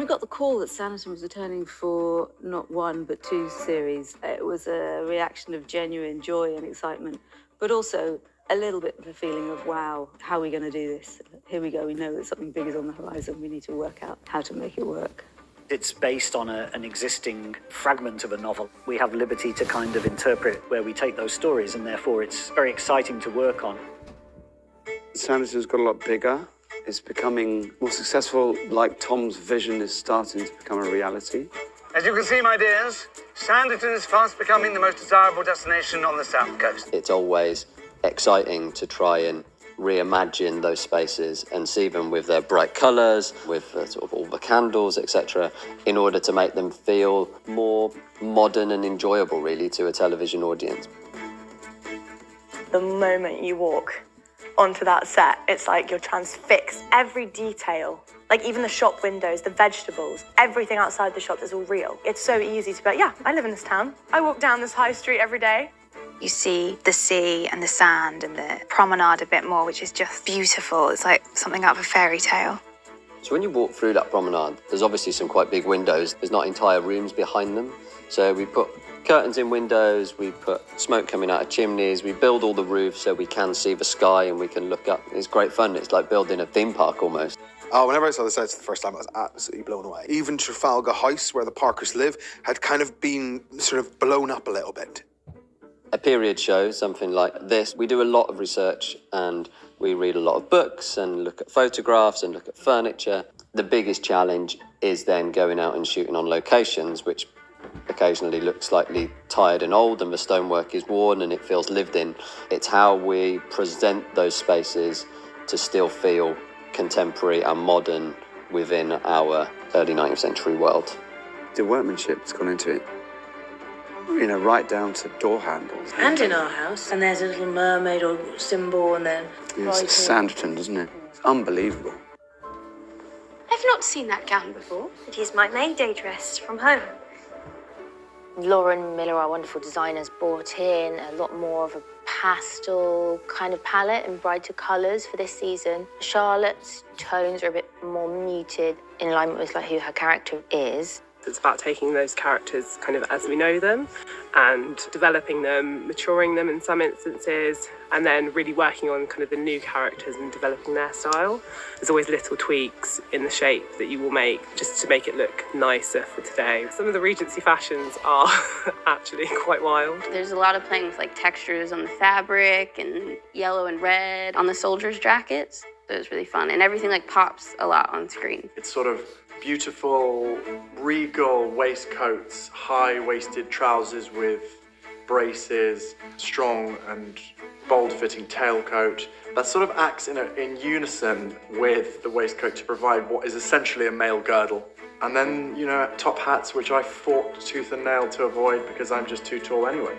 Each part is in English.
we got the call that Sanditon was returning for not one but two series, it was a reaction of genuine joy and excitement, but also a little bit of a feeling of, wow, how are we going to do this? Here we go, we know that something big is on the horizon, we need to work out how to make it work. It's based on an existing fragment of a novel. We have liberty to kind of interpret where we take those stories, and therefore it's very exciting to work on. Sanditon's got a lot bigger. It's becoming more successful, like Tom's vision is starting to become a reality. As you can see, my dears, Sanditon is fast becoming the most desirable destination on the south coast. It's always exciting to try and reimagine those spaces and see them with their bright colours, with sort of all the candles, etc., in order to make them feel more modern and enjoyable, really, to a television audience. The moment you walk onto that set, it's like you're transfixed. Every detail, like even the shop windows, the vegetables, everything outside the shop is all real. It's so easy to be like, yeah, I live in this town. I walk down this high street every day. You see the sea and the sand and the promenade a bit more, which is just beautiful. It's like something out of a fairy tale. So when you walk through that promenade, there's obviously some quite big windows. There's not entire rooms behind them. So we put curtains in windows, we put smoke coming out of chimneys, we build all the roofs so we can see the sky and we can look up. It's great fun. It's like building a theme park almost. Oh, whenever I saw the sets the first time, I was absolutely blown away. Even Trafalgar House, where the Parkers live, had kind of been sort of blown up a little bit. A period show, something like this, we do a lot of research and we read a lot of books and look at photographs and look at furniture. The biggest challenge is then going out and shooting on locations, which occasionally look slightly tired and old and the stonework is worn and it feels lived in. It's how we present those spaces to still feel contemporary and modern within our early 19th century world. The workmanship's gone into it. You know, right down to door handles. And in our house, and there's a little mermaid or symbol, and then... It's Sanditon, doesn't it? It's unbelievable. I've not seen that gown before. It is my May Day dress from home. Laura and Miller, our wonderful designers, brought in a lot more of a pastel kind of palette and brighter colours for this season. Charlotte's tones are a bit more muted, in alignment with like who her character is. It's about taking those characters kind of as we know them and developing them, maturing them in some instances, and then really working on kind of the new characters and developing their style. There's always little tweaks in the shape that you will make just to make it look nicer for today. Some of the Regency fashions are actually quite wild. There's a lot of playing with like textures on the fabric and yellow and red on the soldiers' jackets. So it's really fun, and everything like pops a lot on screen. It's sort of beautiful, regal waistcoats, high-waisted trousers with braces, strong and bold-fitting tailcoat. That sort of acts in unison with the waistcoat to provide what is essentially a male girdle. And then, you know, top hats, which I fought tooth and nail to avoid because I'm just too tall anyway.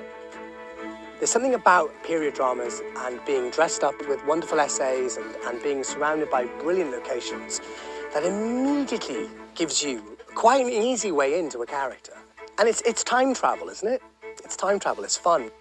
There's something about period dramas and being dressed up with wonderful essays and being surrounded by brilliant locations that immediately gives you quite an easy way into a character. And it's time travel, isn't it? It's time travel, it's fun.